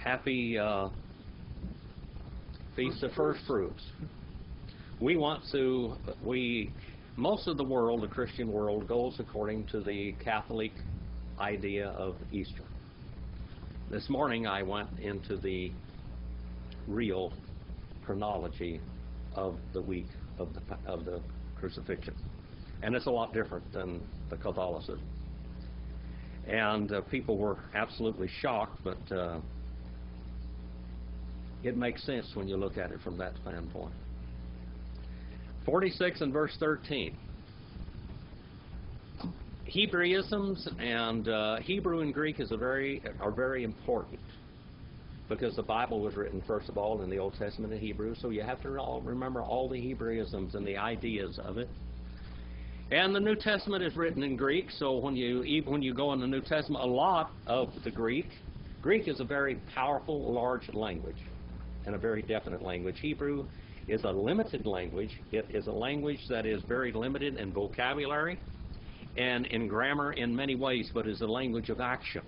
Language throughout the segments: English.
Happy Feast of First Fruits. Most of the world, the Christian world, goes according to the Catholic idea of Easter. This morning I went into the real chronology of the week of the crucifixion. And it's a lot different than the Catholicism. And people were absolutely shocked, but it makes sense when you look at it from that standpoint. 46 and verse 13. Hebraisms and Hebrew and Greek are very important, because the Bible was written first of all in the Old Testament in Hebrew, so you have to remember all the Hebraisms and the ideas of it. And the New Testament is written in Greek, so when you go in the New Testament, a lot of the Greek is a very powerful, large language, and a very definite language. Hebrew is a limited language. It is a language that is very limited in vocabulary and in grammar in many ways, but is a language of action.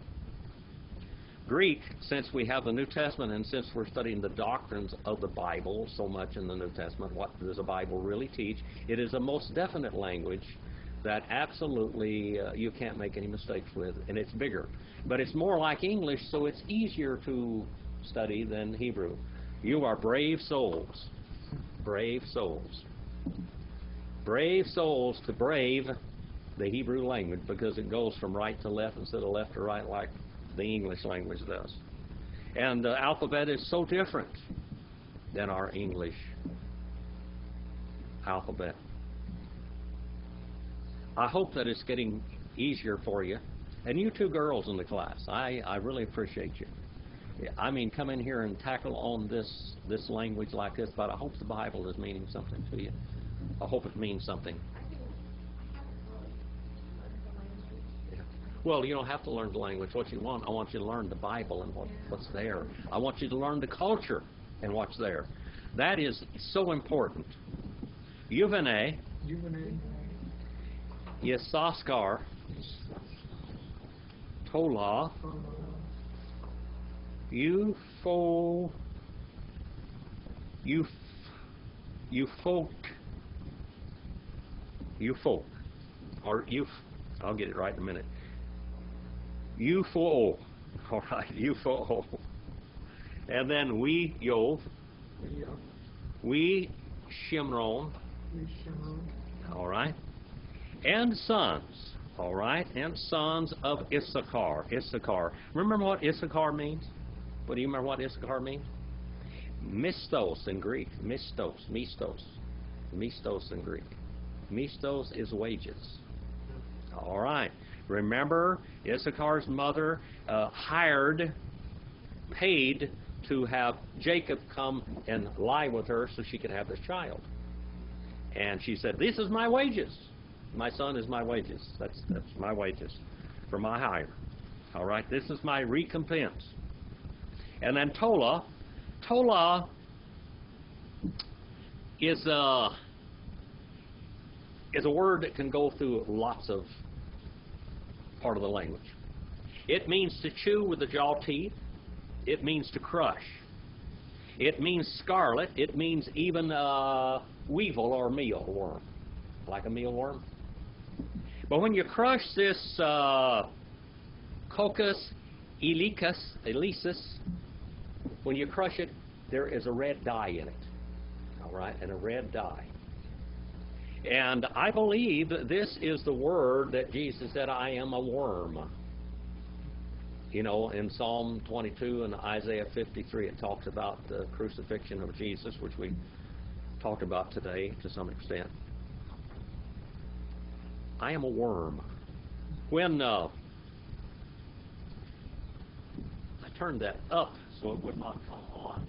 Greek, since we have the New Testament and since we're studying the doctrines of the Bible so much in the New Testament, what does the Bible really teach? It is a most definite language that absolutely you can't make any mistakes with, and it's bigger. But it's more like English, so it's easier to study than Hebrew. You are brave souls. Brave souls. Brave souls to brave the Hebrew language, because it goes from right to left instead of left to right like the English language does. And the alphabet is so different than our English alphabet. I hope that it's getting easier for you. And you two girls in the class, I really appreciate you. I mean, come in here and tackle on this language like this, but I hope the Bible is meaning something to you. I hope it means something. Well, you don't have to learn the language. What you want, I want you to learn the Bible and what's there. I want you to learn the culture and what's there. That is so important. Yuvene, Yesaskar, Tola, Eufolk, or I'll get it right in a minute. Ufo, all right, Ufo, and then we Yov, we Shimron, all right, and sons, all right, and sons of Issachar. Issachar. Remember what Issachar means? What do you remember what Issachar means? Mistos in Greek. Mistos in Greek. Mistos is wages. All right. Remember, Issachar's mother paid to have Jacob come and lie with her so she could have this child. And she said, "This is my wages. My son is my wages. That's my wages for my hire. All right, this is my recompense." And then Tola is a word that can go through lots of part of the language. It means to chew with the jaw teeth. It means to crush. It means scarlet. It means even weevil or mealworm, like a mealworm. But when you crush this Coccus ilicis, when you crush it, there is a red dye in it. All right, and a red dye. And I believe this is the word that Jesus said, "I am a worm." You know, in Psalm 22 and Isaiah 53, it talks about the crucifixion of Jesus, which we talked about today to some extent. I am a worm. When I turned that up so it would not come on.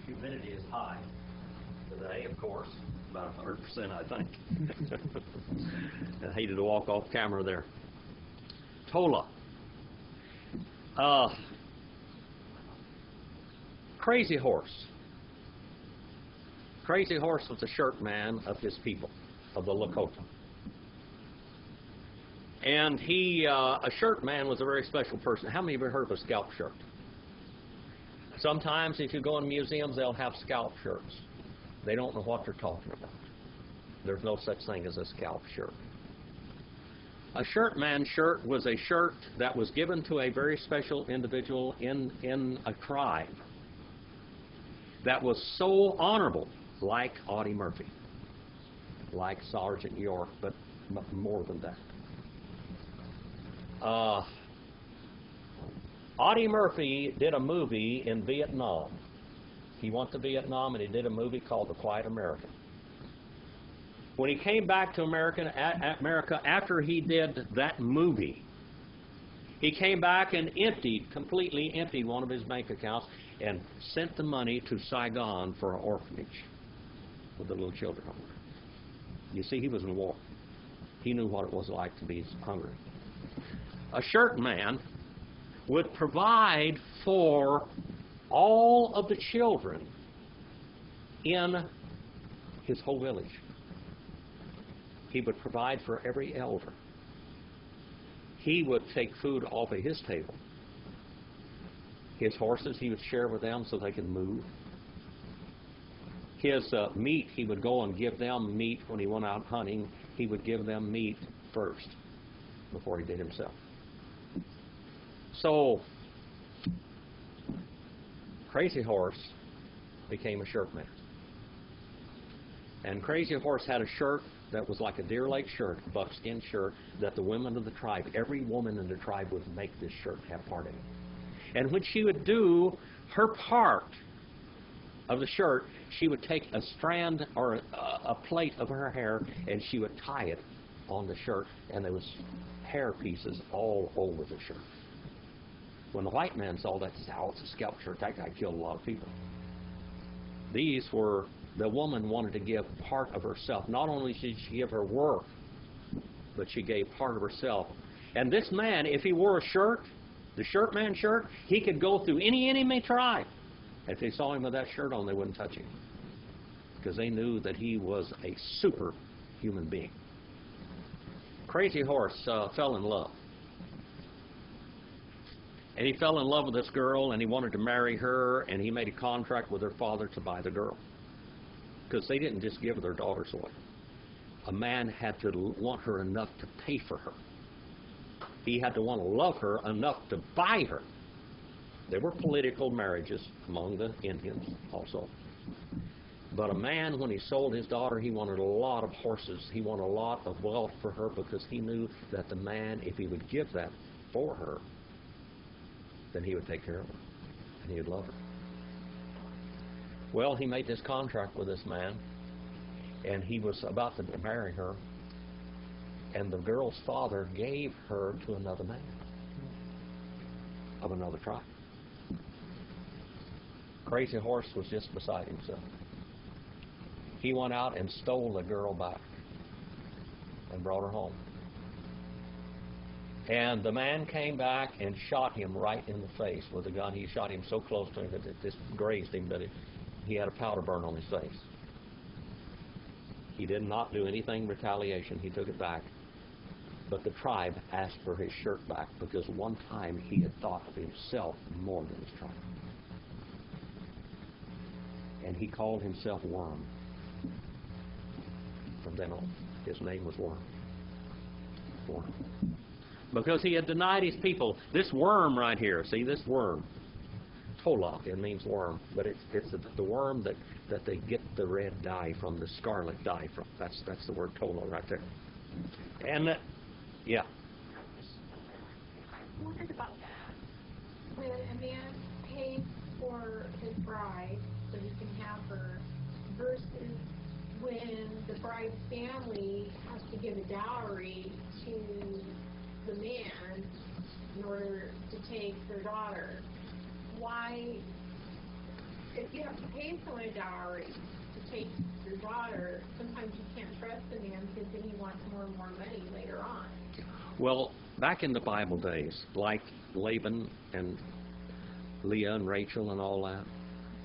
Humidity is high today, of course, about 100%, I think. I hated to walk off camera there. Tola. Crazy horse. Crazy horse was the shirt man of his people. of the Lokotah. And a shirt man was a very special person. How many of you heard of a scalp shirt? Sometimes if you go in museums, they'll have scalp shirts. They don't know what they're talking about. There's no such thing as a scalp shirt. A shirt man shirt was a shirt that was given to a very special individual in a tribe that was so honorable, like Audie Murphy, like Sergeant York, but more than that. Audie Murphy did a movie in Vietnam. He went to Vietnam and he did a movie called The Quiet American. When he came back to America after he did that movie, he came back and completely emptied one of his bank accounts and sent the money to Saigon for an orphanage with the little children over there. You see, he was in war. He knew what it was like to be hungry. A shirt man would provide for all of the children in his whole village. He would provide for every elder. He would take food off of his table. His horses, he would share with them so they could move. His meat, he would go and give them meat when he went out hunting. He would give them meat first before he did himself. So, Crazy Horse became a shirt man. And Crazy Horse had a shirt that was like a Deer Lake shirt, a buckskin shirt, that the women of the tribe, every woman in the tribe would make this shirt have part in it. And when she would do her part of the shirt, she would take a strand or a plait of her hair and she would tie it on the shirt, and there was hair pieces all over the shirt. When the white man saw that, he said, "Oh, it's a scalp shirt. That guy killed a lot of people." These were, the woman wanted to give part of herself. Not only did she give her work, but she gave part of herself. And this man, if he wore a shirt, the shirt man shirt, he could go through any enemy tribe. If they saw him with that shirt on, they wouldn't touch him, because they knew that he was a super human being. Crazy Horse fell in love. And he fell in love with this girl, and he wanted to marry her, and he made a contract with her father to buy the girl, because they didn't just give their daughters away. A man had to want her enough to pay for her. He had to want to love her enough to buy her. There were political marriages among the Indians also. But a man, when he sold his daughter, he wanted a lot of horses. He wanted a lot of wealth for her, because he knew that the man, if he would give that for her, then he would take care of her, and he would love her. Well, he made this contract with this man, and he was about to marry her, and the girl's father gave her to another man of another tribe. Crazy Horse was just beside himself. He went out and stole the girl back and brought her home. And the man came back and shot him right in the face with a gun. He shot him so close to him that it just grazed him that he had a powder burn on his face. He did not do anything retaliation. He took it back. But the tribe asked for his shirt back, because one time he had thought of himself more than his tribe. And he called himself Worm. From then on, his name was Worm. Worm. Because he had denied his people. This worm right here, see this worm, Tola, it means worm, but it's the worm that they get the red dye from, the scarlet dye from. That's the word Tola right there. And yeah. I wondered about that. When a man pays for his bride so he can have her, versus when the bride's family has to give a dowry to the man in order to take their daughter. Why, if you have to pay someone a dowry to take your daughter, sometimes you can't trust the man, because then he wants more and more money later on. Well, back in the Bible days, like Laban and Leah and Rachel and all that,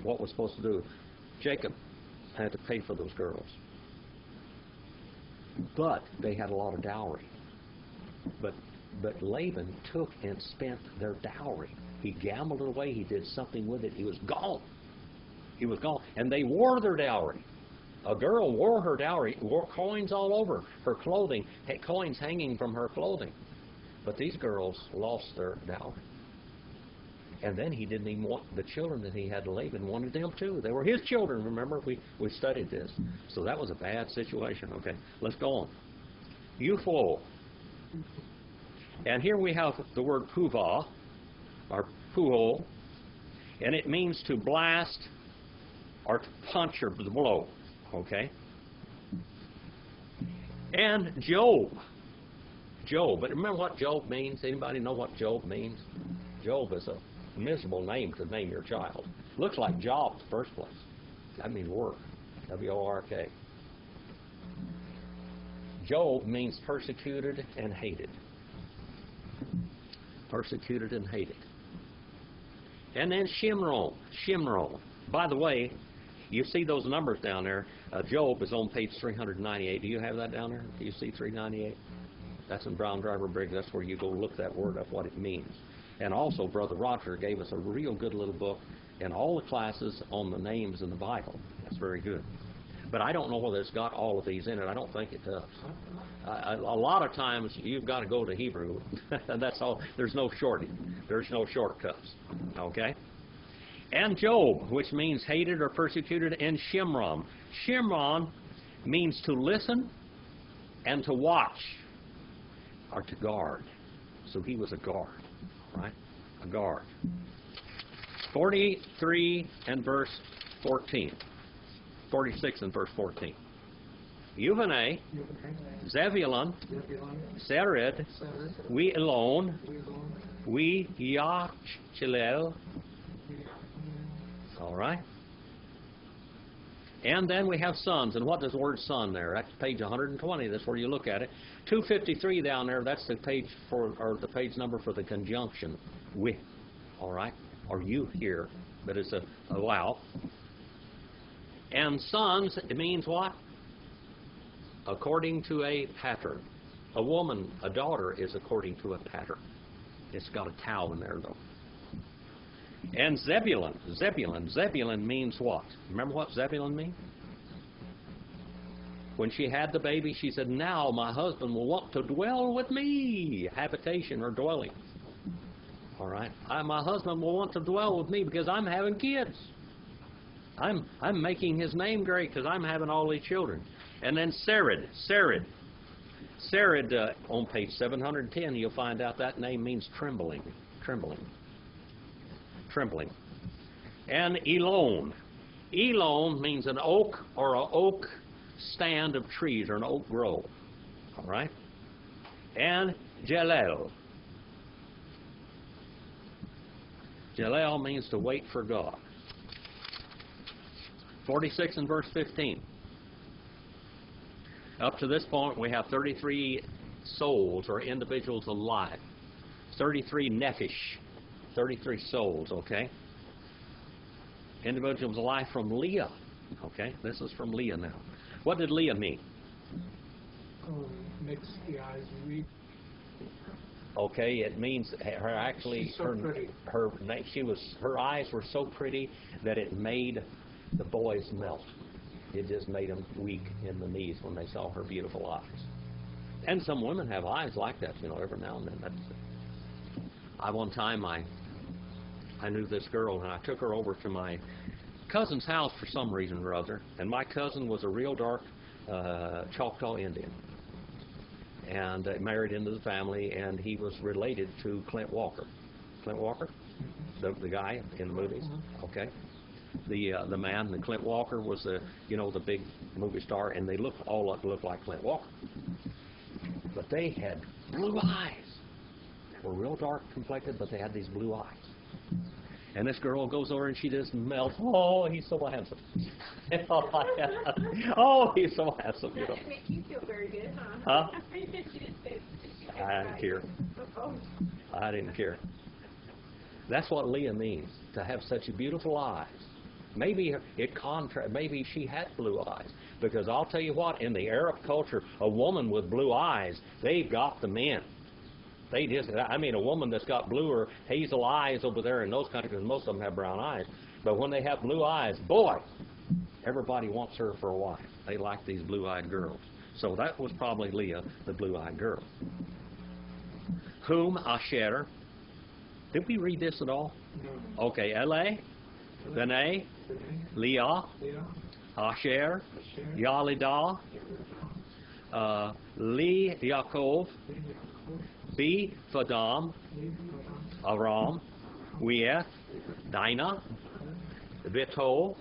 what was supposed to do? Jacob had to pay for those girls. but they had a lot of dowry. But Laban took and spent their dowry. He gambled it away. He did something with it. He was gone. He was gone. And they wore their dowry. A girl wore her dowry, wore coins all over her clothing, had coins hanging from her clothing. But these girls lost their dowry. And then he didn't even want the children that he had. Laban wanted them too. They were his children. Remember, we studied this. So that was a bad situation. Okay, let's go on. Youthful. And here we have the word puvah, or puhol, and it means to blast or to punch or to blow. Okay? And Job. Job. But remember what Job means? Anybody know what Job means? Job is a miserable name to name your child. Looks like job in the first place. That means work. W-O-R-K. Job means persecuted and hated. Persecuted and hated. And then Shimron. Shimron. By the way, you see those numbers down there. Job is on page 398. Do you have that down there? Do you see 398? That's in Brown Driver Briggs. That's where you go look that word up, what it means. And also, Brother Roger gave us a real good little book in all the classes on the names in the Bible. That's very good. But I don't know whether it's got all of these in it. I don't think it does. A lot of times you've got to go to Hebrew, and that's all. There's no shortcuts. Okay? And Job, which means hated or persecuted, and Shimron. Shimron means to listen and to watch, or to guard. So he was a guard, right? A guard. 43 and verse 14. 46 and verse 14. Yuvane, Zebulun, Sered, we alone, we Yachilel. All right. And then we have sons. And what does the word son there? That's page 120. That's where you look at it. 253 down there, that's the page for, or the page number for the conjunction with. All right. Or you here, but it's a wow. And sons, it means what? According to a pattern. A woman, a daughter, is according to a pattern. It's got a tau in there, though. And Zebulun. Zebulun means what? Remember what Zebulun means? When she had the baby, she said, now my husband will want to dwell with me. Habitation or dwelling. All right. My husband will want to dwell with me because I'm having kids. I'm making his name great because I'm having all these children. And then Sered. Sered, on page 710, you'll find out that name means trembling. Trembling. And Elon. Elon means an oak or an oak stand of trees or an oak grove. All right? And Jalel. Jalel means to wait for God. 46 and verse 15. Up to this point, we have 33 souls or individuals alive. 33 nephesh. 33 souls, okay? Individuals alive from Leah. Okay, this is from Leah now. What did Leah mean? Makes the eyes weak. Okay, it means her actually so her eyes were so pretty that it made the boys melt. It just made them weak in the knees when they saw her beautiful eyes. And some women have eyes like that, you know, every now and then. One time I knew this girl, and I took her over to my cousin's house for some reason or other. And my cousin was a real dark Choctaw Indian, and married into the family, and he was related to Clint Walker. Clint Walker, the guy in the movies. Okay, the man, the Clint Walker was the big movie star, and they all looked like Clint Walker, but they had blue eyes. They were real dark complected, but they had these blue eyes. And this girl goes over and she just melts. Oh, he's so handsome. Oh, he's so handsome. You know. That makes you feel very good, huh? Huh? I didn't care. I didn't care. That's what Leah means, to have such beautiful eyes. Maybe maybe she had blue eyes. Because I'll tell you what, in the Arab culture, a woman with blue eyes, they've got the men. They just, I mean, a woman that's got blue or hazel eyes over there in those countries, most of them have brown eyes. But when they have blue eyes, boy, everybody wants her for a wife. They like these blue-eyed girls. So that was probably Leah, the blue-eyed girl. Whom Asher. Did we read this at all? No. Okay, Ele, Bene, Leah, Asher, Yalidah, Li Yaakov, Bi Fadam, Aram, Weeth, Dinah, Vito,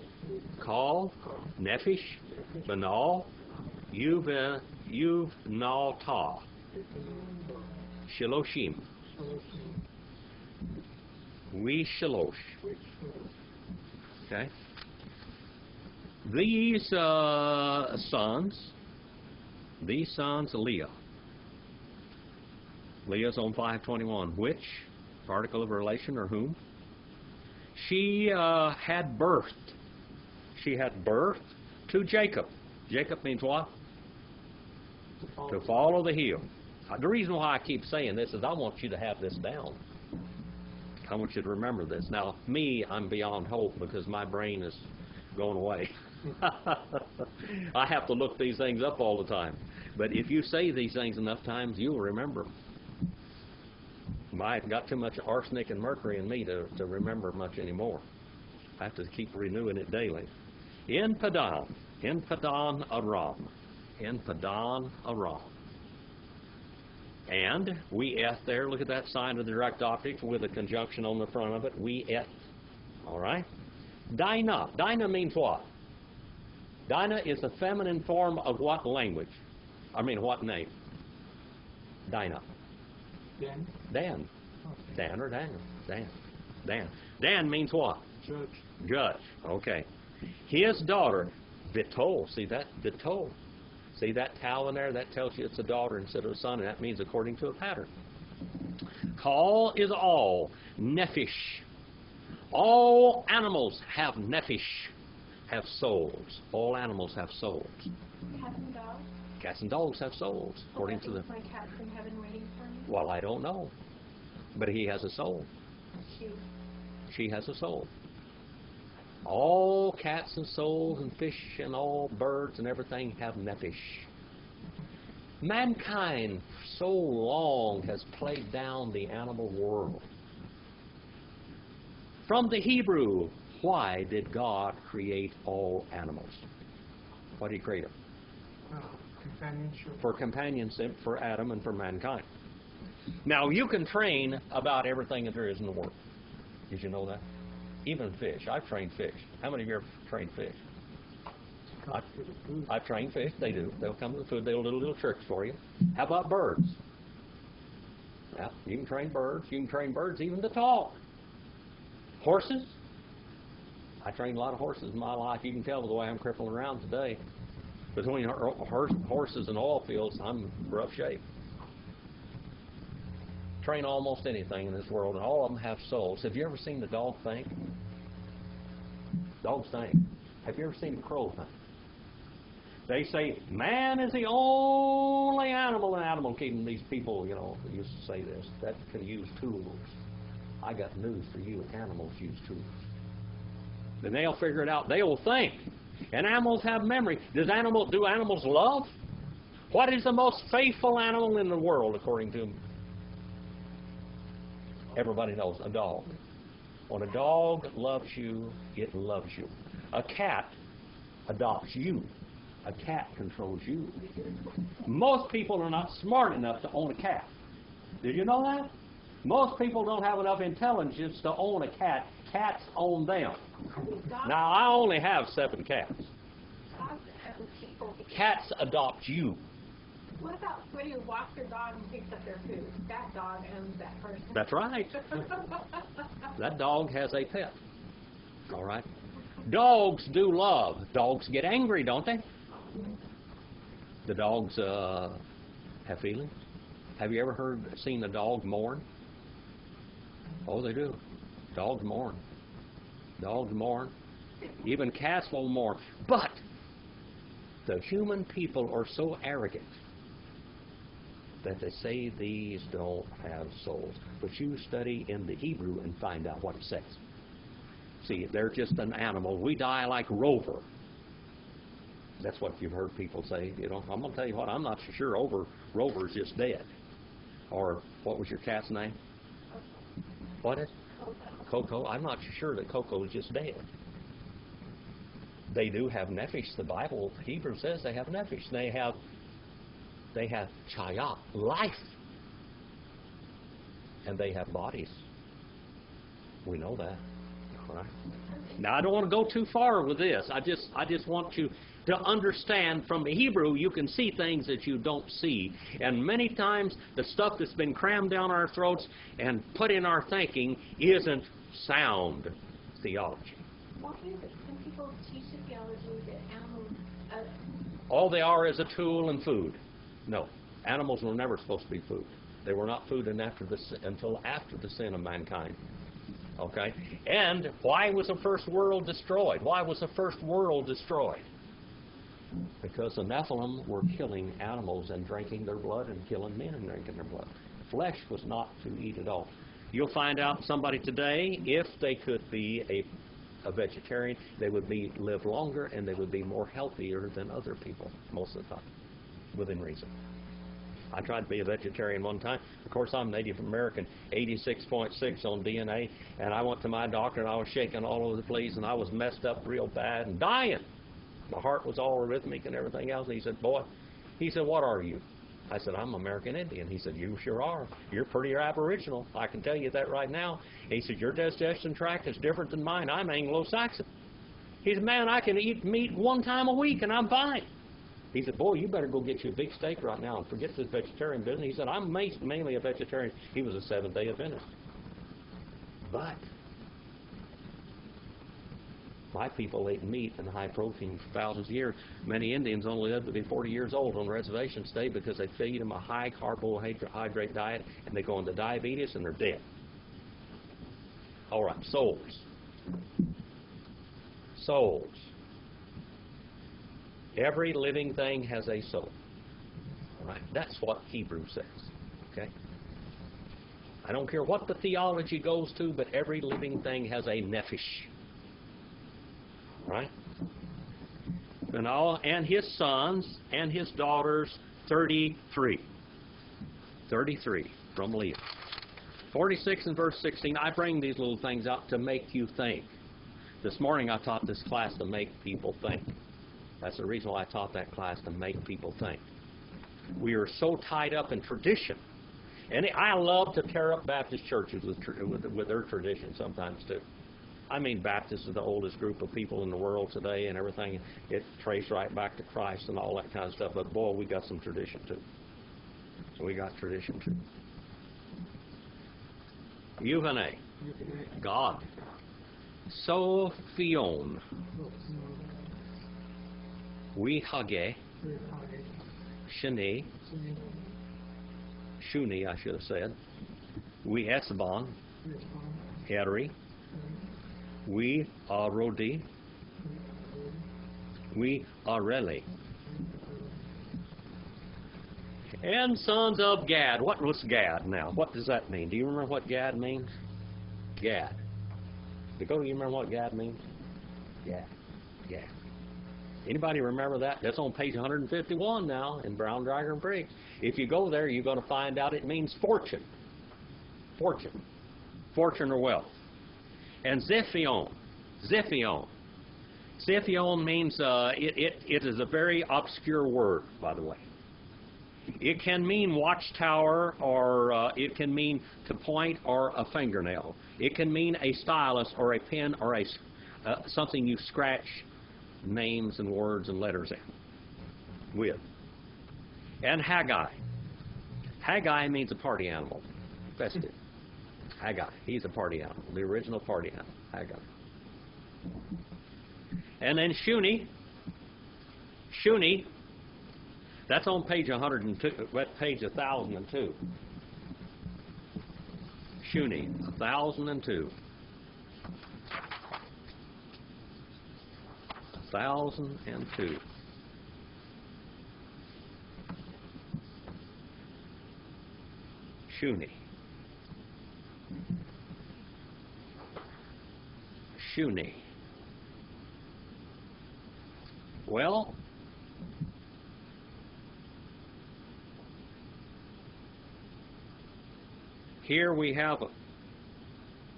Kal, Nephish, Banal, Yuvnaltah, Shiloshim. We Shilosh. Okay. These sons of Leah. Leah's on 521. Which article of relation or whom? She had birth. She had birth to Jacob. Jacob means what? To follow the heel. The reason why I keep saying this is I want you to have this down. I want you to remember this. Now, me, I'm beyond hope because my brain is going away. I have to look these things up all the time. But if you say these things enough times, you'll remember. I've got too much arsenic and mercury in me to remember much anymore. I have to keep renewing it daily. In Padan Aram. In Padan Aram. And we eth there, look at that sign of the direct optics with a conjunction on the front of it. We eth. All right? Dinah. Dinah means what? Dinah is the feminine form of what language? I mean, what name? Dinah. Dan. Dan. Dan or Daniel? Dan. Dan. Dan means what? Judge. Judge. Okay. His daughter, Vito. See that? Vito. See that towel in there? That tells you it's a daughter instead of a son, and that means according to a pattern. Kal is all. Nephish. All animals have nephish, have souls. All animals have souls. Cats and dogs? Cats and dogs have souls, according to the... My cat's in heaven waiting for me? Well, I don't know. But he has a soul. She has a soul. All cats and souls and fish and all birds and everything have nephish. Mankind so long has plagued down the animal world. From the Hebrew, why did God create all animals? Why did he create them? Companionship. For companionship for Adam and for mankind. Now, you can train about everything that there is in the world. Did you know that? Even fish. I've trained fish. How many of you have trained fish? I've trained fish. They do. They'll come to the food. They'll do little tricks for you. How about birds? Yeah, you can train birds. You can train birds even to talk. Horses. I trained a lot of horses in my life. You can tell by the way I'm crippling around today. Between horses and oil fields, I'm in rough shape. Train almost anything in this world, and all of them have souls. Have you ever seen the dog think? Dogs think. Have you ever seen the crow think? They say, man is the only animal in animal kingdom. These people, you know, used to say this, that can use tools. I got news for you. Animals use tools. Then they'll figure it out. They will think. And animals have memory. Do animals love? What is the most faithful animal in the world, according to everybody knows? A dog. When a dog loves you, it loves you. A cat adopts you. A cat controls you. Most people are not smart enough to own a cat. Did you know that? Most people don't have enough intelligence to own a cat. Cats own them. Now, I only have 7 cats. Cats adopt you. What about when you walk your dog and picks up their food? That dog owns that person. That's right. That dog has a pet. All right. Dogs do love. Dogs get angry, don't they? The dogs have feelings. Have you ever seen a dog mourn? Oh, they do. Dogs mourn. Dogs mourn. Even cats a little more. But the human people are so arrogant that they say these don't have souls. But you study in the Hebrew and find out what it says. See, they're just an animal. We die like Rover. That's what you've heard people say. You know, I'm going to tell you what, I'm not so sure Rover's just dead. Or what was your cat's name? What is? Coco. I'm not sure that Coco is just dead. They do have nephesh. The Bible, Hebrew says they have nephesh. They have chayah, life. And they have bodies. We know that. Right? Now, I don't want to go too far with this. I just want you to understand from the Hebrew, you can see things that you don't see. And many times, the stuff that's been crammed down our throats and put in our thinking isn't sound theology. Well, some people teach the theology that animals... all they are is a tool and food. No, animals were never supposed to be food. They were not food until after the sin of mankind. Okay? And why was the first world destroyed? Why was the first world destroyed? Because the Nephilim were killing animals and drinking their blood and killing men and drinking their blood. Flesh was not to eat at all. You'll find out somebody today, if they could be a vegetarian, they would live longer and they would be more healthier than other people most of the time, within reason. I tried to be a vegetarian one time. Of course, I'm Native American, 86.6 on DNA, and I went to my doctor and I was shaking all over the place and I was messed up real bad and dying. My heart was all arrhythmic and everything else. And he said, boy, he said, what are you? I said, I'm American Indian. He said, you sure are. You're pretty Aboriginal. I can tell you that right now. He said, your digestion tract is different than mine. I'm Anglo-Saxon. He said, man, I can eat meat one time a week and I'm fine. He said, boy, you better go get you a big steak right now and forget this vegetarian business. He said, I'm mainly a vegetarian. He was a Seventh-day Adventist. But my people ate meat and high protein for thousands of years. Many Indians only lived to be 40 years old on the reservation stay because they feed them a high carbohydrate diet and they go into diabetes and they're dead. All right, souls. Souls. Every living thing has a soul. All right, that's what Hebrew says. Okay? I don't care what the theology goes to, but every living thing has a nephesh. Right? And his sons and his daughters, 33. 33 from Leah. 46 and verse 16, I bring these little things out to make you think. This morning I taught this class to make people think. That's the reason why I taught that class, to make people think. We are so tied up in tradition. And I love to tear up Baptist churches with their tradition sometimes too. I mean, Baptists are the oldest group of people in the world today and everything. It traced right back to Christ and all that kind of stuff. But boy, we got some tradition too. So we got tradition too. Yuvane, God. Sophion. We hage. Shani. Shuni, I should have said. We esbon. Eri. We are Rodi. We are Reli. And sons of Gad. What was Gad now? What does that mean? Do you remember what Gad means? Gad. Dakota, you remember what Gad means? Gad. Gad. Anybody remember that? That's on page 151 now in Brown Dragon Briggs. If you go there, you're going to find out it means fortune. Fortune. Fortune or wealth. And Ziphion. Ziphion. Ziphion means, it is a very obscure word, by the way. It can mean watchtower, or it can mean to point or a fingernail. It can mean a stylus or a pen or a something you scratch names and words and letters in with. And Haggai. Haggai means a party animal. Festive. Haggai. He's a party animal. The original party animal. Haggai. And then Shuni. Shuni. That's on page 102. Page 1002. Shuni. 1002. 1,002. Shuni. Shuni. Well, here we have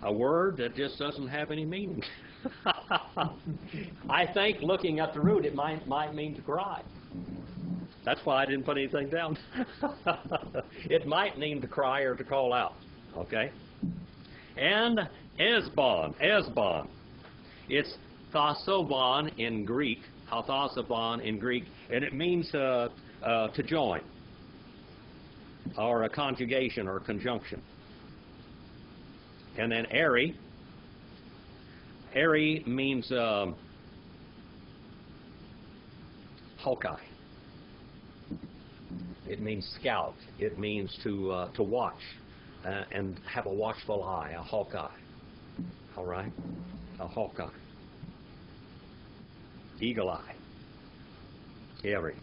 a word that just doesn't have any meaning. I think looking at the root, it might mean to cry. That's why I didn't put anything down. It might mean to cry or to call out. Okay? And esbon. It's thasobon in Greek. Thasobon in Greek. And it means to join. Or a conjugation or conjunction. And then eri. Eri means Hawkeye. It means scout. It means to watch and have a watchful eye, a hawkeye. All right? A hawkeye. Eagle eye. Eri.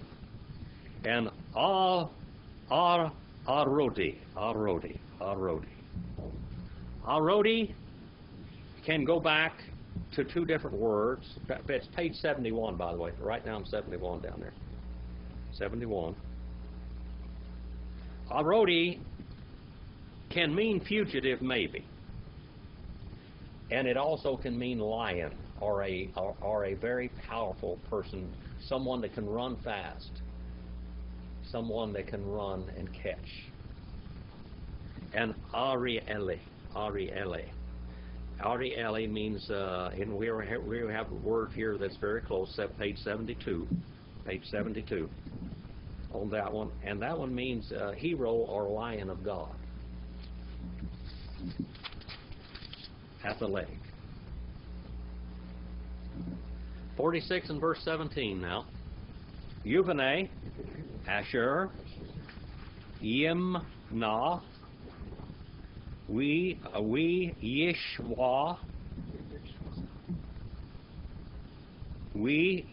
And Arodi. Arodi can go back to two different words. It's page 71, by the way. Write down 71 down there. 71. Arodi can mean fugitive, maybe. And it also can mean lion or a very powerful person, someone that can run fast, someone that can run and catch. And Arieli means, and we have a word here that's very close, page 72. Page 72 on that one. And that one means hero or lion of God. At the leg. 46 and verse 17 now. Yuvane, Asher, Yimna, we Yishwa, we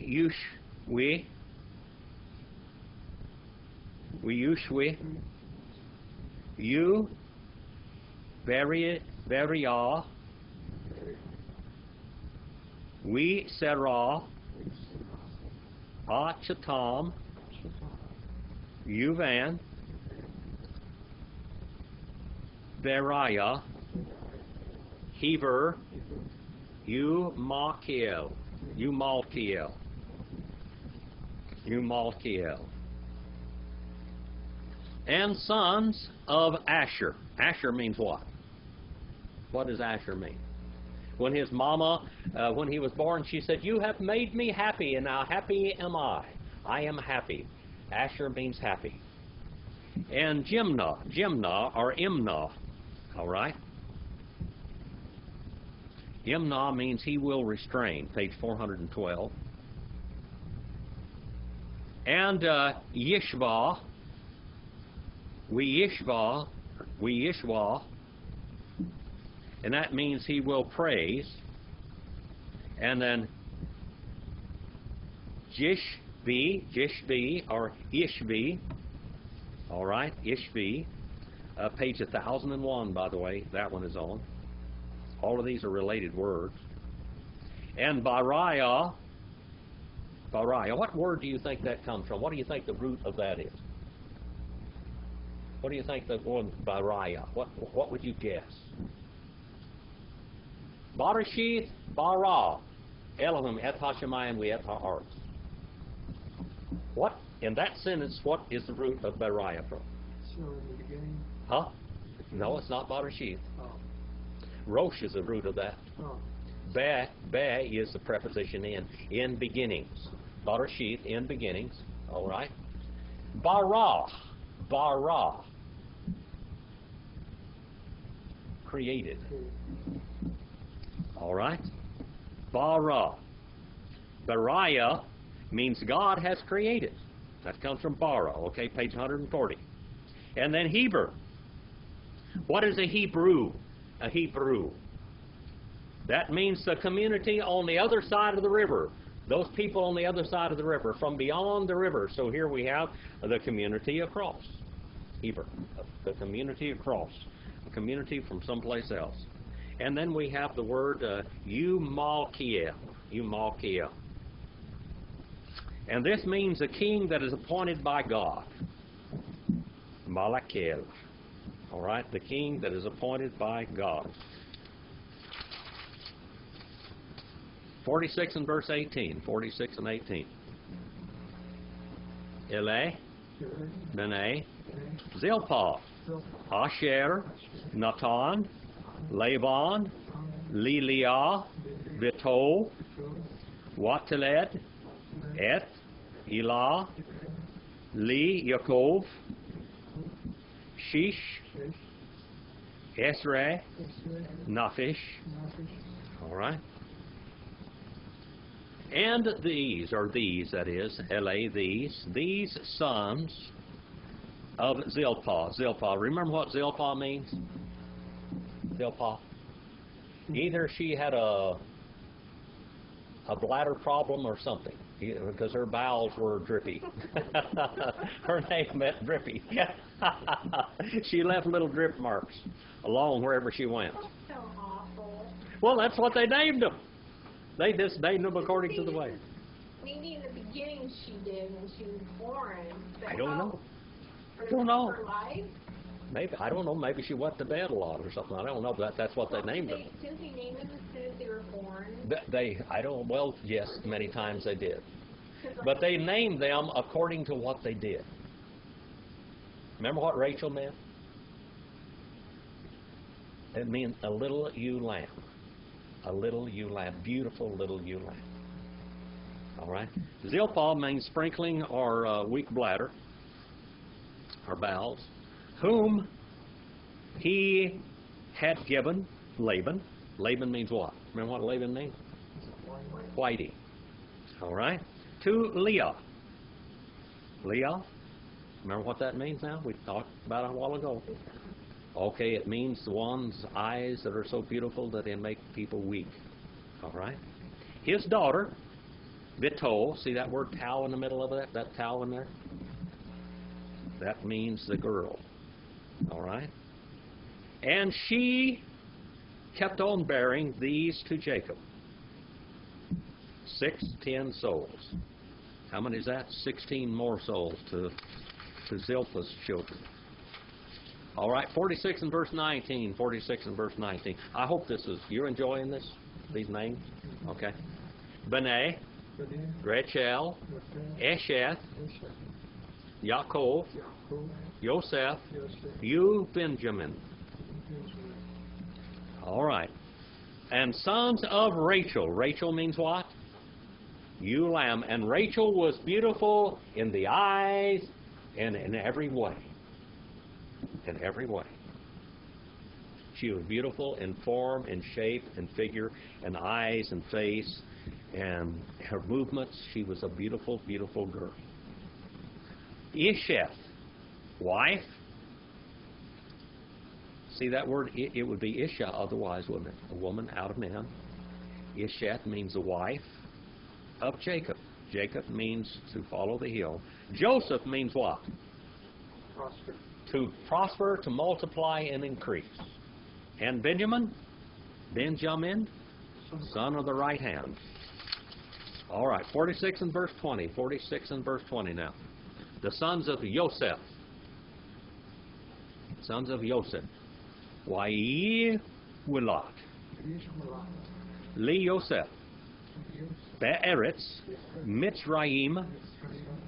Yushwi, you Veria, we Serah, Achatam, Yuvan, Beriah, Heber, Malkiel. And sons of Asher. Asher means what? What does Asher mean? When his mama, when he was born, she said, "You have made me happy, and now happy am I. I am happy." Asher means happy. And Jimnah or Imnah, all right? Imnah means he will restrain, page 412. And Yishva, we Yishwa, and that means he will praise. And then Jishvi or Ishvi, all right, Ishvi, page 1001, by the way, that one is on. All of these are related words. And Bariah, what word do you think that comes from? What do you think the root of that is? What do you think the one Bariah? What would you guess? Barashith bara, Elohim et hashemayim we et ha'aretz. What, in that sentence, what is the root of Bariah from? So in the beginning. Huh? No, it's not Barashith. Oh. Rosh is the root of that. Oh. Be is the preposition in beginnings. Barashith, in beginnings. All right. Bara. Created. All right. Bara. Bariah means God has created. That comes from bara. Okay, page 140. And then Heber. What is a Hebrew? A Hebrew. That means the community on the other side of the river. Those people on the other side of the river, from beyond the river. So here we have the community across. Heber, the community across. A community from someplace else. And then we have the word Eumalkiel. Eumalkiel. And this means a king that is appointed by God. Malakel. All right, the king that is appointed by God. 46 and verse 18. 46 and 18. Ele, Bene, Zilpah, Asher, Natan, Laban, Liliah, Betol, Wateled, Et, Elah, Li, Yaakov, Shish, Esra, Naphish. All right. And these, or these, that is, L.A., these sons of Zilpah. Zilpah. Remember what Zilpah means? Zilpah. Either she had a bladder problem or something, because her bowels were drippy. Her name meant drippy. She left little drip marks along wherever she went. So awful. Well, that's what they named them. They just named them according to the way. Maybe in the beginning she did when she was born. But I don't know. For Don't know. Her life? Maybe, I don't know, maybe she went to bed a lot or something. I don't know, but that's what they named them. Didn't they name them as soon as they were born? I don't, well, yes, many times they did. But they named them according to what they did. Remember what Rachel meant? It means a little ewe lamb. A little ewe lamb. Beautiful little ewe lamb. All right? Zilpah means sprinkling or weak bladder, or bowels, whom he had given Laban. Laban means what? Remember what Laban means? Whitey. All right? To Leah. Leah. Remember what that means now? We talked about it a while ago. Okay, it means the one's eyes that are so beautiful that they make people weak. All right? His daughter, Betol, see that word tau in the middle of that tau in there? That means the girl. All right? And she kept on bearing these to Jacob. 10 souls. How many is that? 16 more souls to Zilpah's children. All right, 46 and verse 19. 46 and verse 19. I hope you're enjoying this, these names? Okay. Bene, Rachel, Esheth, Yaakov, Yosef, you Benjamin. All right. And sons of Rachel. Rachel means what? Ewe lamb. And Rachel was beautiful in the eyes and in every way. In every way. She was beautiful in form and shape and figure and eyes and face and her movements. She was a beautiful, beautiful girl. Isheth, wife. See that word? It would be Isha otherwise, wouldn't it? A woman out of men. Isheth means the wife of Jacob. Jacob means to follow the hill. Joseph means what? Prosper. To prosper, to multiply, and increase. And Benjamin, son of the right hand. All right, 46 and verse 20. 46 and verse 20 now. The sons of Yosef. Sons of Yosef. Wai Wilot. Li Yosef. Be'eretz. Mitzrayim.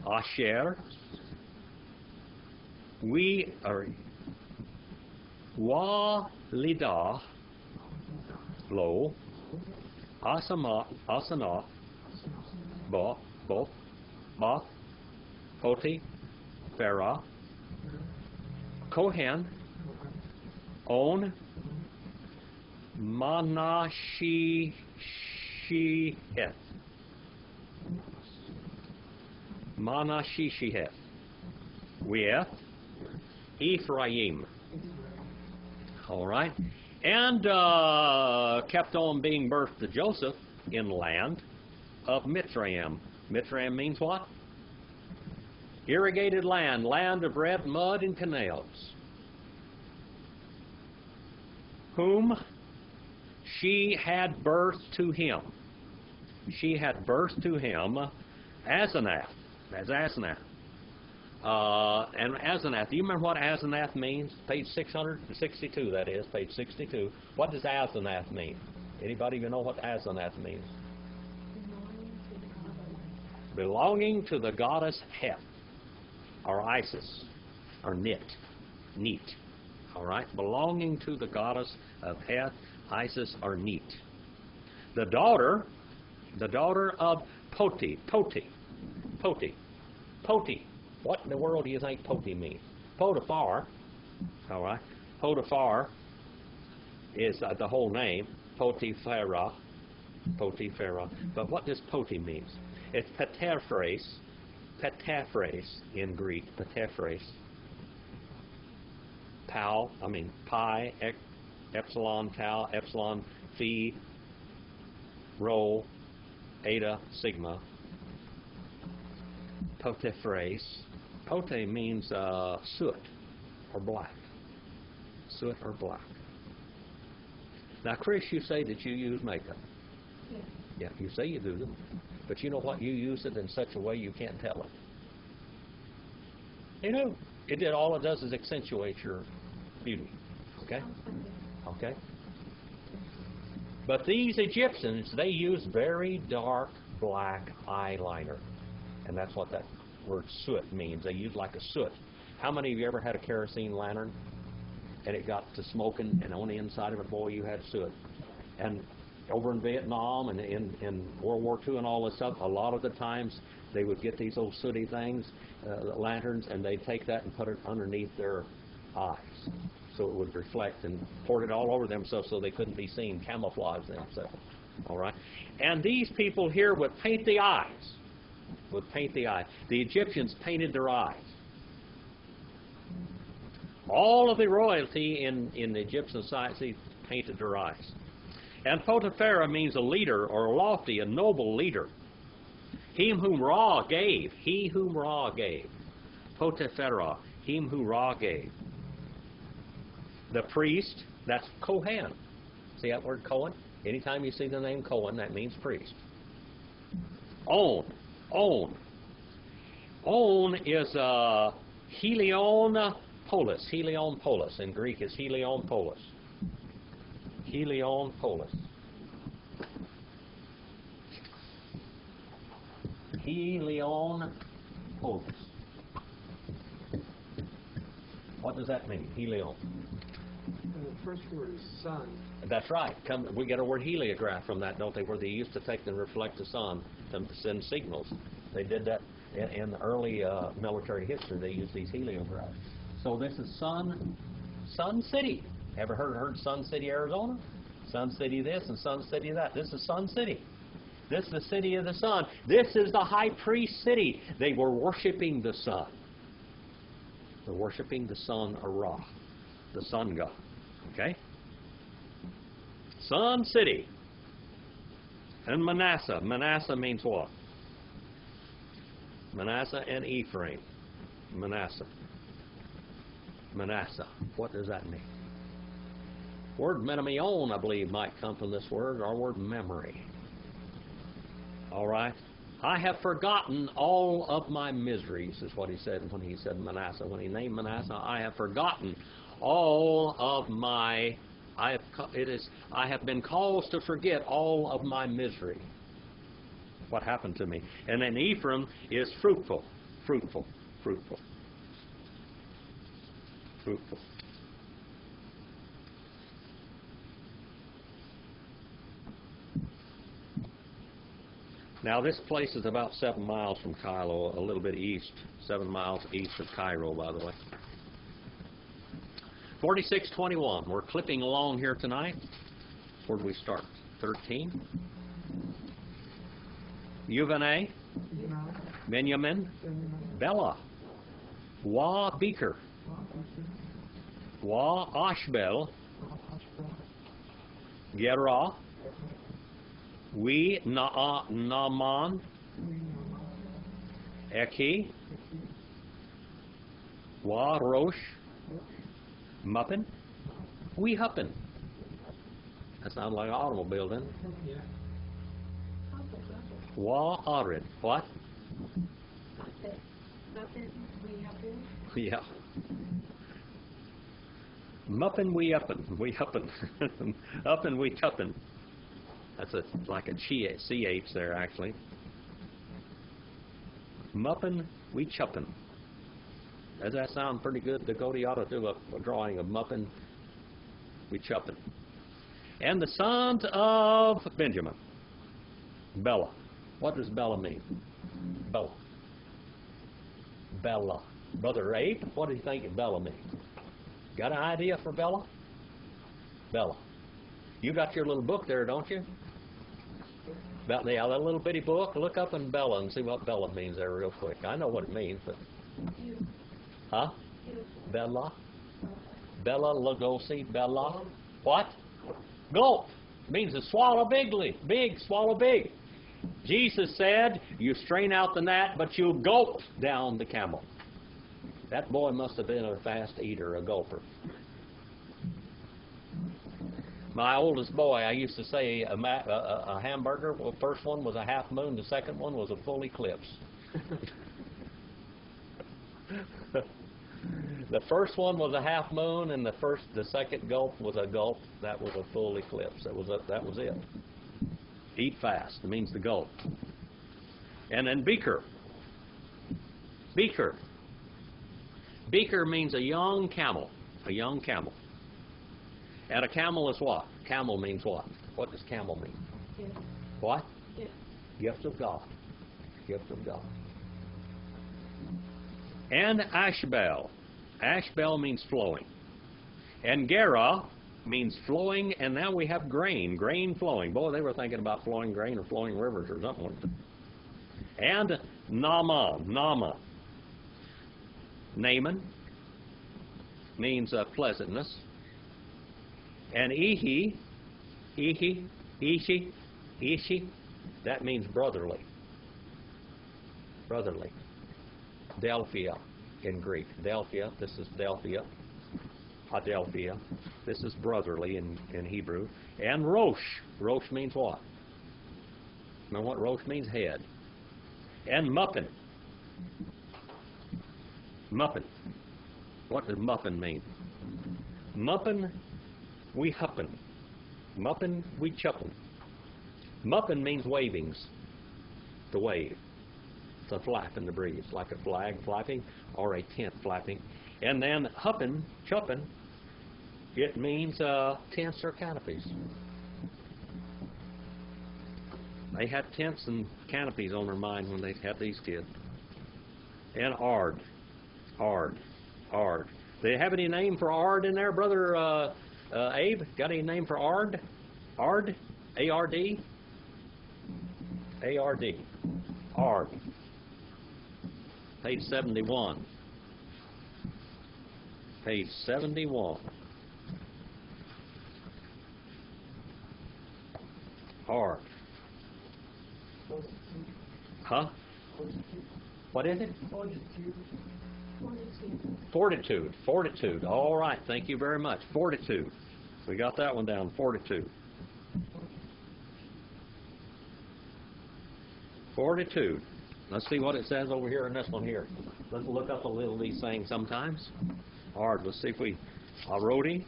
Asher. Walidah. Lo. Asanah. Both. Bath. Poti. Farah. Kohen. On. Manashiheth. Manashiheth. With Ephraim. All right. And kept on being birthed to Joseph in land of Mitzrayim. Mitzrayim means what? Irrigated land, land of red mud and canals. Whom she had birthed to him. She had birthed to him Asenath. That's Asenath. And Asenath, do you remember what Asenath means? Page 662, that is, page 62. What does Asenath mean? Anybody even know what Asenath means? Belonging to the goddess Heth, or Isis, or Neat. All right? Belonging to the goddess of Heth, Isis, or Neat. The daughter of Poti. What in the world do you think Poti means? Potiphar, all right? Potiphar is the whole name, Potipharah. But what does Poti mean? It's Petephrase in Greek, Petephrase. Pi, epsilon, tau, epsilon, phi, rho, eta, sigma. Potephrase. Pote means soot or black. Soot or black. Now, Chris, you say that you use makeup. Yes. Yeah, you say you do, but you know what? You use it in such a way you can't tell it. You know, all it does is accentuate your beauty. Okay? Okay? But these Egyptians, they use very dark black eyeliner. And that's what that word soot means. They use like a soot. How many of you ever had a kerosene lantern and it got to smoking and on the inside of it, boy, you had soot? And over in Vietnam and in World War II and all this stuff, a lot of the times they would get these old sooty things, lanterns, and they'd take that and put it underneath their eyes so it would reflect, and poured it all over themselves so they couldn't be seen, camouflage themselves. All right? And these people here would paint the eyes. The Egyptians painted their eyes. All of the royalty in the Egyptian society painted their eyes. And Potipharah means a leader or a lofty, a noble leader. Him whom Ra gave. He whom Ra gave. Potipharah. Him who Ra gave. The priest, that's Kohen. See that word Kohen? Anytime you see the name Kohen, that means priest. On is Helion Polis. Helion Polis. In Greek is Helion Polis. Helion Polis. Helion Polis. What does that mean? Helion. The first word is sun. That's right. We get a word heliograph from that, don't they? Where they used to take and reflect the sun to send signals. They did that in the early military history. They used these heliographs. So this is Sun City. Ever heard Sun City, Arizona? Sun City this and Sun City that. This is Sun City. This is the city of the sun. This is the high priest city. They were worshiping the sun. They're worshiping the sun, Ra, the sun god. Okay? Sun City. And Manasseh. Manasseh means what? Manasseh and Ephraim. Manasseh. What does that mean? Word metamion, I believe, might come from this word, or word memory. All right? I have forgotten all of my miseries, is what he said when he said Manasseh. When he named Manasseh, I have forgotten all of my... I have been caused to forget all of my misery. What happened to me? And then Ephraim is fruitful. Now this place is about 7 miles from Cairo, a little bit east, 7 miles east of Cairo, by the way. 46:21. We're clipping along here tonight. Where do we start? 13. Yuvane, Benjamin, Bela, Wa Beaker, Wa Ashbel, Gerah, We Naaman, Eki, Wa Rosh, Muppin, We Huppin. That sounds like an automobile, doesn't it? Yeah. Wa Arid. What? Nothing, we happen. Yeah. Muppin we uppin. We huppin. Uppin we tuppin. That's like a CH there, actually. Muppin we chuppin. Does that sound pretty good? Dakota, you ought to do a drawing of Muppin we chuppin. And the sons of Benjamin. Bella. What does Bella mean? Bella. Bella. Brother Abe, what do you think Bella means? Got an idea for Bella? Bella. You got your little book there, don't you? Yeah, that little bitty book. Look up in Bella and see what Bella means there real quick. I know what it means, but... Huh? Bella? Bella Lugosi? Bella? What? Gulp. Means to swallow bigly. Big, swallow big. Jesus said, you strain out the gnat, but you gulp down the camel. That boy must have been a fast eater, a gulper. My oldest boy, I used to say a hamburger, well, the first one was a half moon, the second one was a full eclipse. The first one was a half moon, and the second gulp was a gulp. That was a full eclipse. That was it. Eat fast. It means to gulp. And then beaker. Beaker. Beaker means a young camel. A young camel. And a camel is what? Camel means what? What does camel mean? Gift. What? Gift. Gift of God. Gift of God. And Ashbel. Ashbel means flowing. And Gera means flowing, and now we have grain. Grain flowing. Boy, they were thinking about flowing grain or flowing rivers or something like that. And Naaman. Naaman means pleasantness. And Ishi, that means brotherly. Brotherly. Delphia in Greek. Delphia, this is Delphia. Adelphia. This is brotherly in Hebrew. And Rosh. Rosh means what? Remember what Rosh means? Head. And Muppin. Muppin. What does Muppin mean? Muppin, we huppin. Muppin, we chuppin. Muppin means wavings. To wave. It's a flap in the breeze, like a flag flapping or a tent flapping. And then huppin, chuppin, it means tents or canopies. They had tents and canopies on their mind when they had these kids. And Ard. Do you have any name for Ard in there, Brother Abe? Got any name for Ard? Ard? A-R-D? A-R-D. Ard. Page 71. Page 71. Ard. Huh? What is it? Fortitude. Fortitude. All right. Thank you very much. Fortitude. We got that one down. Fortitude. Fortitude. Let's see what it says over here in this one here. Let's look up a little of these things sometimes. All right. Let's see if we... Arodi.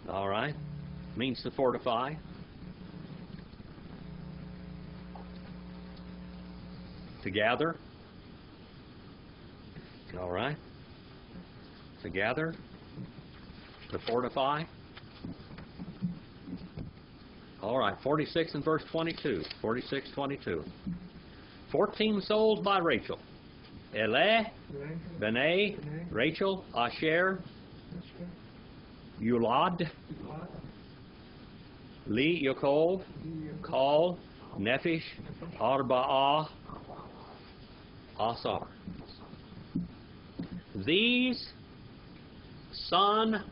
All right. Means to fortify. To gather. All right. To gather. To fortify. All right. 46 and verse 22. 46:22. 14 souls by Rachel. Eleh, Benay, Rachel, Asher, Yulad, Li Yaakov, Kal, Nephish, Arba'ah, Asar. These son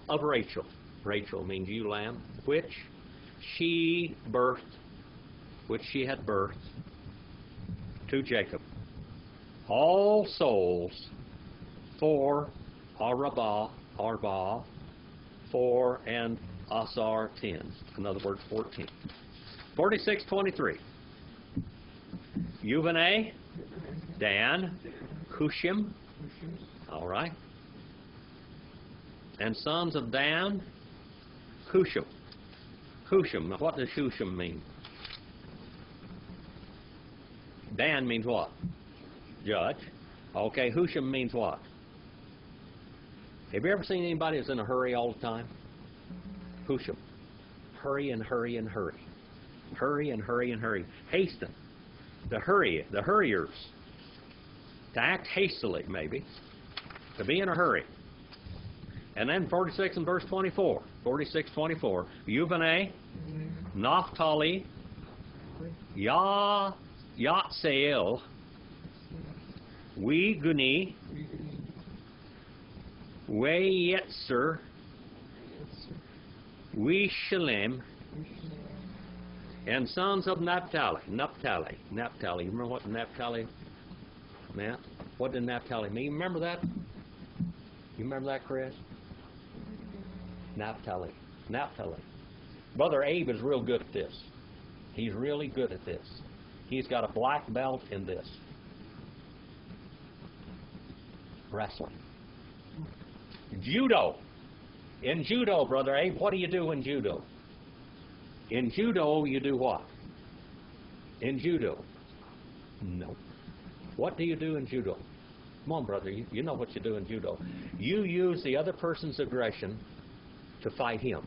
of Rachel. Rachel means ewe lamb, which she birthed, which she had birthed, to Jacob, all souls, 4, Arba, 4, and Asar, 10. In other words, 14. 46:23. Yuvane, Dan, Hushim. All right. And sons of Dan, Hushim. Hushim. Now, what does Hushim mean? Dan means what? Judge. Okay, Hushim means what? Have you ever seen anybody that's in a hurry all the time? Hushim. Hurry and hurry and hurry. Hurry and hurry and hurry. Hasten. The hurriers. To act hastily, maybe. To be in a hurry. And then 46 and verse 24. 46:24. Yuvane, Naphtali, Yatsael, We Guni, We Yetzer, We Shalem, and sons of Naphtali. Naphtali. You remember what Naphtali meant? What did Naphtali mean? You remember that? You remember that, Chris? Naphtali. Brother Abe is real good at this. He's really good at this. He's got a black belt in this. Wrestling. Judo. In judo, Brother Abe, what do you do in judo? In judo, you do what? In judo? No. What do you do in judo? Come on, brother, you know what you do in judo. You use the other person's aggression to fight him.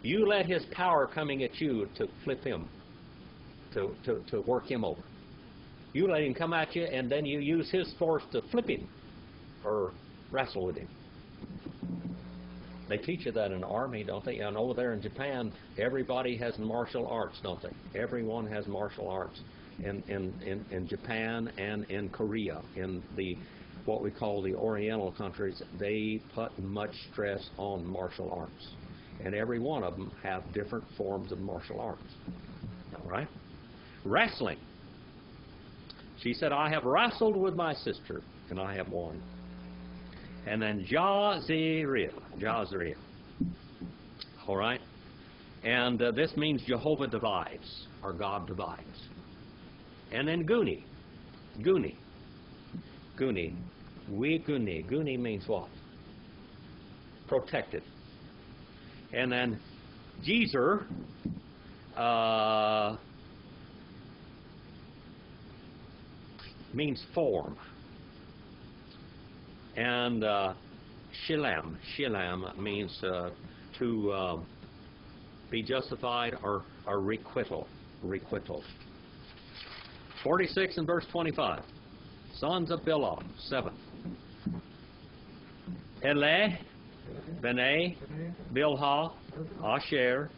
You let his power coming at you to flip him, to work him over. You let him come at you, and then you use his force to flip him or wrestle with him. They teach you that in the Army, don't they? And over there in Japan, everybody has martial arts, don't they? Everyone has martial arts in Japan and in Korea. In the what we call the Oriental countries, they put much stress on martial arts. And every one of them have different forms of martial arts. All right? Wrestling. She said, I have wrestled with my sister, and I have won. And then Jazreel. All right? And this means Jehovah divides, or God divides. And then Guni. Guni means what? Protected. And then Jezer means form. And Shilam means to be justified or requital. 46 and verse 25. Sons of Bilhah, 7. Eleh, Beneh, Bilhah, Asher,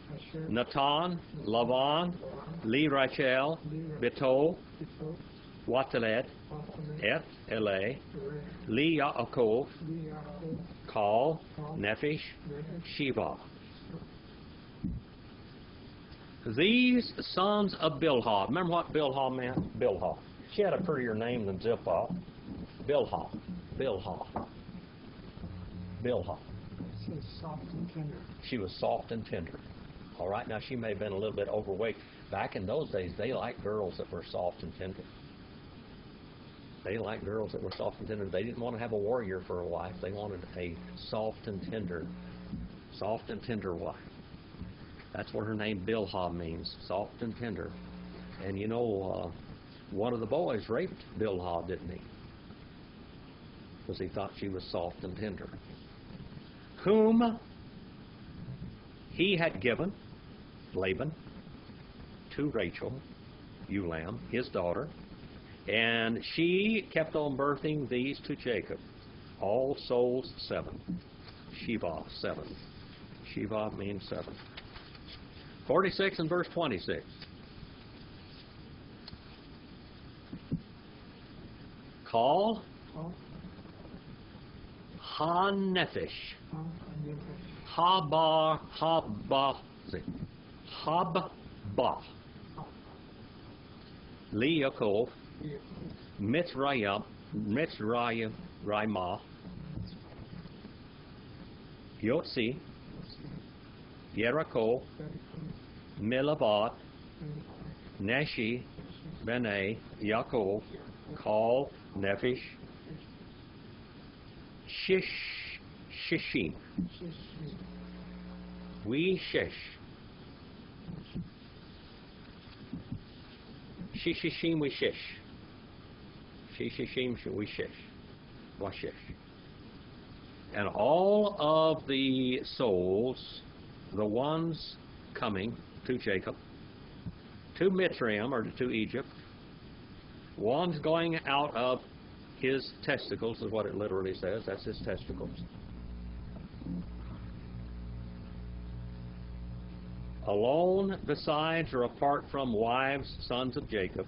Natan, Lavan, Li Rachel, Beto, Wateled, Et, Eleh, Li Yaakov, Kal, Nephish, Sheva. These sons of Bilhah. Remember what Bilhah meant? Bilhah. She had a prettier name than Zilpah. Bilhah. She was soft and tender. She was soft and tender. All right, now she may have been a little bit overweight. Back in those days, they liked girls that were soft and tender. They liked girls that were soft and tender. They didn't want to have a warrior for a wife. They wanted a soft and tender wife. That's what her name Bilhah means, soft and tender. And you know, one of the boys raped Bilhah, didn't he? Because he thought she was soft and tender. Whom he had given, Laban, to Rachel, Ulam, his daughter, and she kept on birthing these to Jacob. All souls 7. Sheva 7. Sheva means 7. 46 and verse 26. Call Ha-Nephish. Haba, Li Yaakov, Mitzrayim, Raimah, Yotzi, Jericho, Milavat, Neshi, Bene, Yaakov, Kal, Nephish, Shishim. We Shish. Shishim we Shish. Shishim we Shish. Washish. And all of the souls, the ones coming to Jacob, to Mitzrayim, or to Egypt, one's going out of his testicles, is what it literally says. That's his testicles. Alone, besides or apart from wives, sons of Jacob,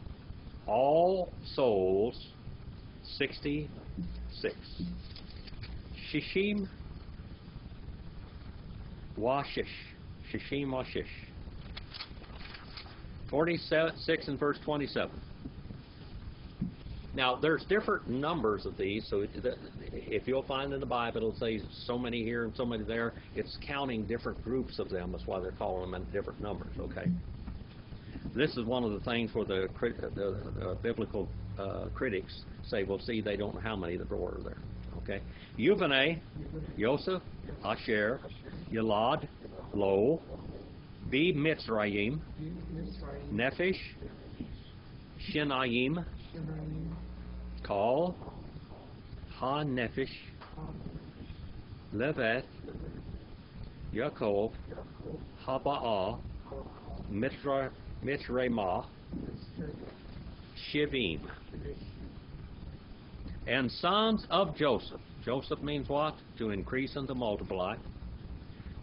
all souls, 66. Shishim Washish. Shishim Washish. 46 and verse 27. Now, there's different numbers of these, so if you'll find in the Bible, it'll say so many here and so many there. It's counting different groups of them. That's why they're calling them in different numbers, okay? This is one of the things where the biblical critics say, well, see, they don't know how many there were there, okay? Yuvaneh, Yosef, Asher, Yalad, Lo, Be Mitzrayim, Nephish, Shinayim, Kal, Ha Nephish, Leveth, Yaakov, Haba'ah, Mitzrayimah, Shivim. And sons of Joseph. Joseph means what? To increase and to multiply.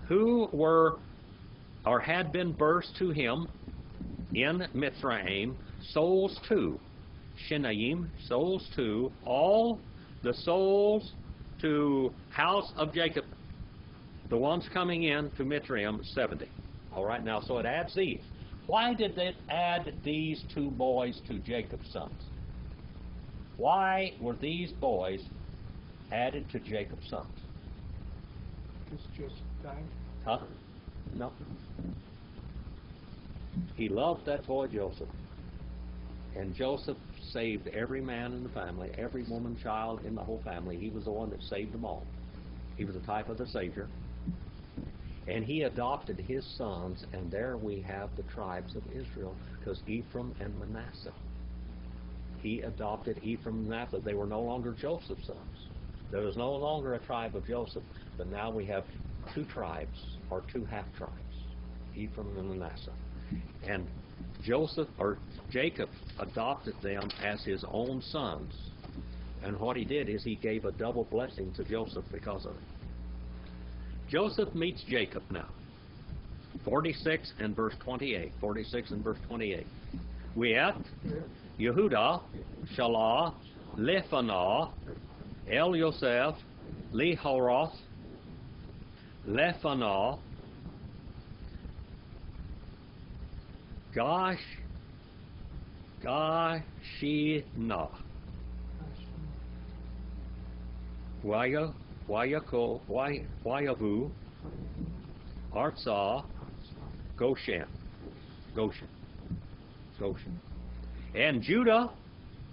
Who were or had been births to him in Mitzrayim, souls too. Shinayim, souls too. All the souls to house of Jacob, the ones coming in to Mitzrayim, 70. All right, now, so it adds these. Why did it add these two boys to Jacob's sons? Why were these boys added to Jacob's sons? Because Joseph died. Huh? No. He loved that boy Joseph. And Joseph saved every man in the family, every woman, child in the whole family. He was the one that saved them all. He was a type of the Savior. And he adopted his sons, and there we have the tribes of Israel, because Ephraim and Manasseh. He adopted Ephraim and Manasseh. They were no longer Joseph's sons. There was no longer a tribe of Joseph, but now we have two tribes, or two half-tribes, Ephraim and Manasseh. And Jacob adopted them as his own sons. And what he did is he gave a double blessing to Joseph because of it. Joseph meets Jacob now. 46 and verse 28. 46 and verse 28. Wiat, Yehuda, Shalah, Lefanah, El Yosef, Lehoroth, Lefanah, Gashina, Wayavu, Artsah, Goshen. And Judah,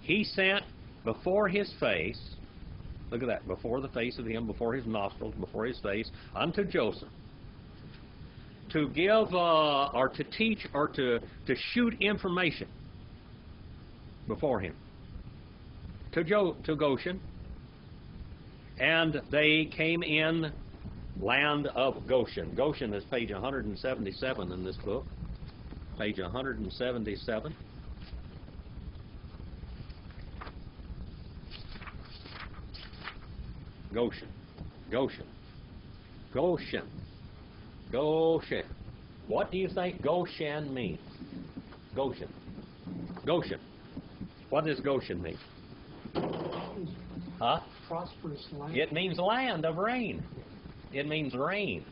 he sent before his face, look at that, before the face of him, before his nostrils, before his face, unto Joseph, to give, or to teach, or to shoot information before him, to Goshen. And they came in land of Goshen. Goshen is page 177 in this book. Page 177. Goshen. What do you think Goshen means? Goshen. What does Goshen mean? Huh? Prosperous land. It means land of rain. It means rain.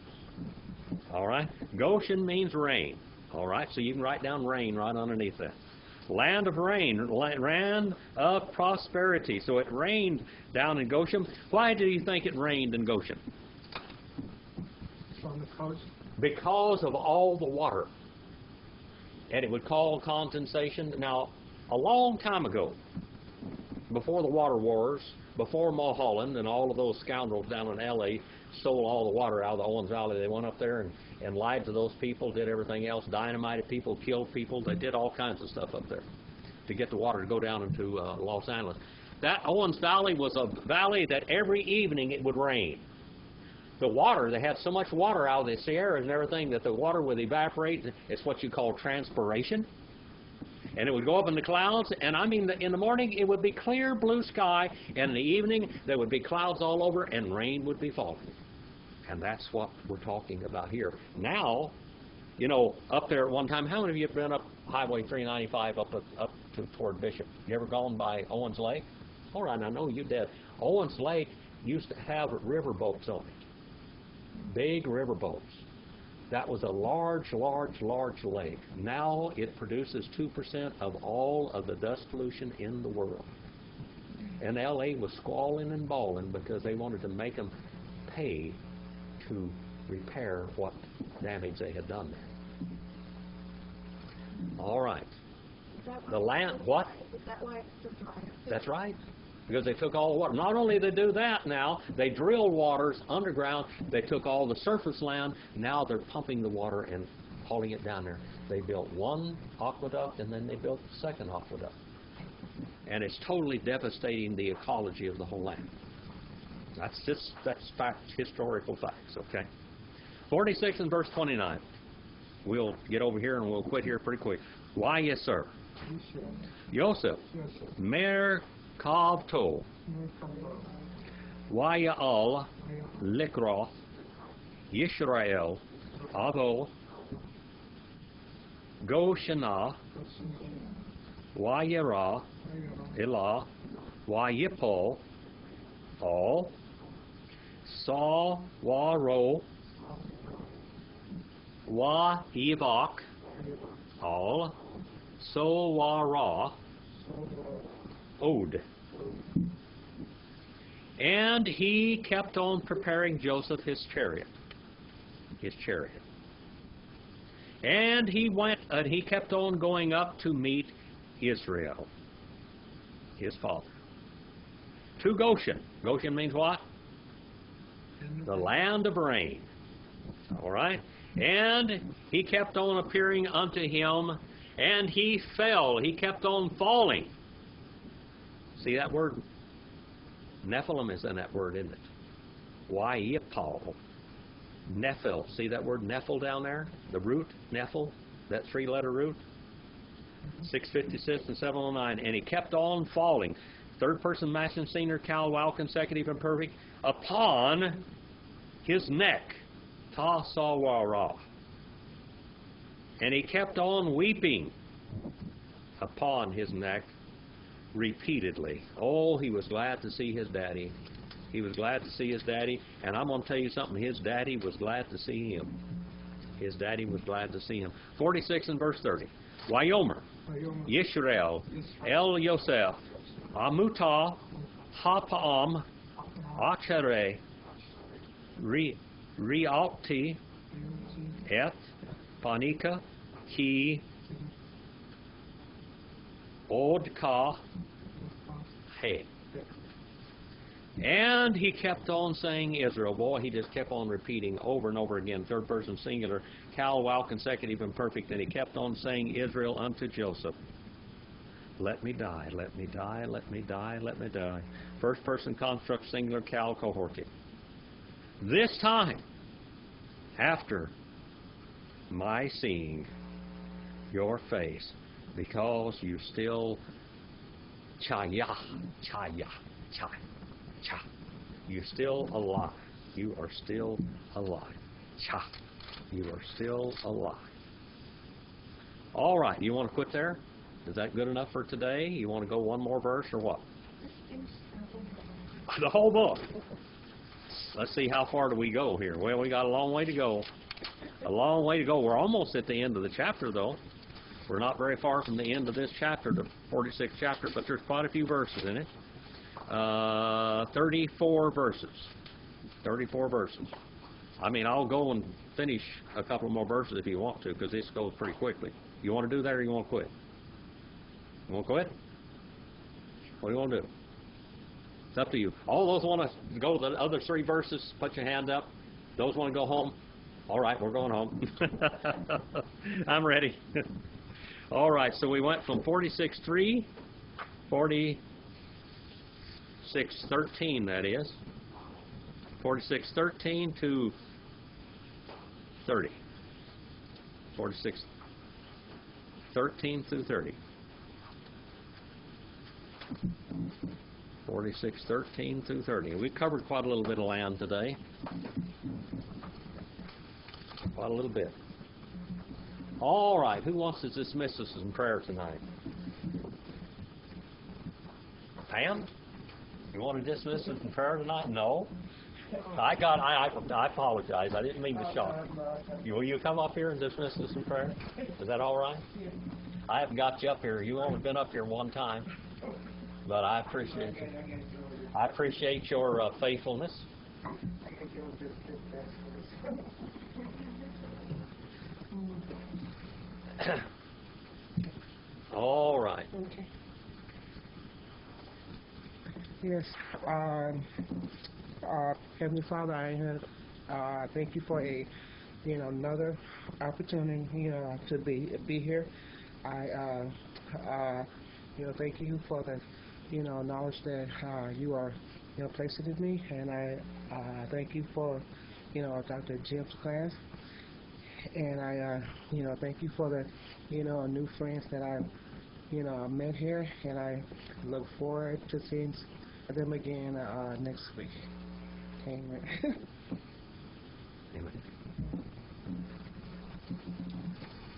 All right? Goshen means rain. All right, so you can write down rain right underneath that. Land of rain, land of prosperity. So it rained down in Goshen. Why do you think it rained in Goshen? It's on the coast. Because of all the water. And it would cause condensation. Now, a long time ago, before the water wars, before Mulholland and all of those scoundrels down in L.A. stole all the water out of the Owens Valley, they went up there and lied to those people, did everything else, dynamited people, killed people. They did all kinds of stuff up there to get the water to go down into Los Angeles. That Owens Valley was a valley that every evening it would rain. The water, they had so much water out of the Sierras and everything that the water would evaporate. It's what you call transpiration. And it would go up in the clouds, and I mean, in the morning it would be clear blue sky, and in the evening there would be clouds all over, and rain would be falling. And that's what we're talking about here. Now, you know, up there at one time, how many of you have been up Highway 395 up toward Bishop? You ever gone by Owens Lake? All right, I know you did. Owens Lake used to have river boats on it, big river boats. That was a large lake. Now it produces 2% of all of the dust pollution in the world. And L.A. was squalling and bawling because they wanted to make them pay to repair what damage they had done there. All right. The land, what? Is that why it's so dry? That's right. Because they took all the water. Not only did they do that now, they drilled waters underground. They took all the surface land. Now they're pumping the water and hauling it down there. They built one aqueduct, and then they built the second aqueduct. And it's totally devastating the ecology of the whole land. That's fact, historical facts, okay? 46 and verse 29. We'll get over here and we'll quit here pretty quick. Why, yes, sir? Yosef. Mer Kavto, Waya'al, Likroth, Yisrael, Avo, Goshana, Wayera, Elah, Wayipol, all, Saw, Waro, Wa-Yivak, all, So-Wara, Od. And he kept on preparing Joseph his chariot. And he went, and he kept on going up to meet Israel, his father, to Goshen. Goshen means what? The land of rain. All right? And he kept on appearing unto him, and he fell. He kept on falling. See that word? Nephilim is in that word, isn't it? Why-Yipal. Nephil. See that word Nephil down there? The root, Nephil, that three-letter root? 656 and 709. And he kept on falling. Third person masculine singular, cal, wow, consecutive and perfect, upon his neck. Ta-sa-wa-ra. And he kept on weeping upon his neck repeatedly. Oh, he was glad to see his daddy. He was glad to see his daddy. And I'm going to tell you something. His daddy was glad to see him. His daddy was glad to see him. 46 and verse 30. Wayomer, Yisrael, El Yosef, Amutah, Hapa'am, Achere, Rialti, Et, Panika, Ki, Odka, He. And he kept on saying Israel. Boy, he just kept on repeating over and over again. Third person singular, cal, wow, consecutive and perfect. And he kept on saying Israel unto Joseph. Let me die, let me die, let me die, let me die. First person construct singular, cal, cohorting. This time, after my seeing your face, because you still chaya, chaya, chaya, cha. You're still alive. You are still alive. Cha. You are still alive. All right. You want to quit there? Is that good enough for today? You want to go one more verse or what? The whole book. Let's see how far do we go here. Well, we got a long way to go. A long way to go. We're almost at the end of the chapter, though. We're not very far from the end of this chapter, the 46th chapter, but there's quite a few verses in it. 34 verses. 34 verses. I mean, I'll go and finish a couple more verses if you want to, because this goes pretty quickly. You want to do that or you want to quit? You want to quit? What do you want to do? It's up to you. All those want to go to the other 3 verses, put your hand up. Those want to go home? All right, we're going home. I'm ready. All right, so we went from 46:3, 46:13, that is, 46:13 to 30. 46:13 through 30. 46:13 through 30. We covered quite a little bit of land today. Quite a little bit. All right, who wants to dismiss us in prayer tonight? Pam? You want to dismiss us in prayer tonight? No? I apologize. I didn't mean to shock you. Will you come up here and dismiss us in prayer? Is that all right? I haven't got you up here. You've only been up here one time. But I appreciate you. I appreciate your faithfulness. All right. Okay. Yes. Heavenly Father, I thank you for another opportunity to be here. I thank you for the knowledge that you are placing in me, and I thank you for Dr. Jim's class, and I thank you for the new friends that I met here, and I look forward to seeing them again next week. Amen. Amen.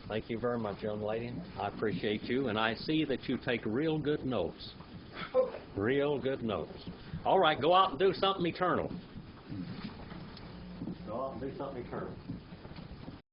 Thank you very much, young lady. I appreciate you, and I see that you take real good notes. Real good notes. All right, go out and do something eternal. Go out and do something eternal.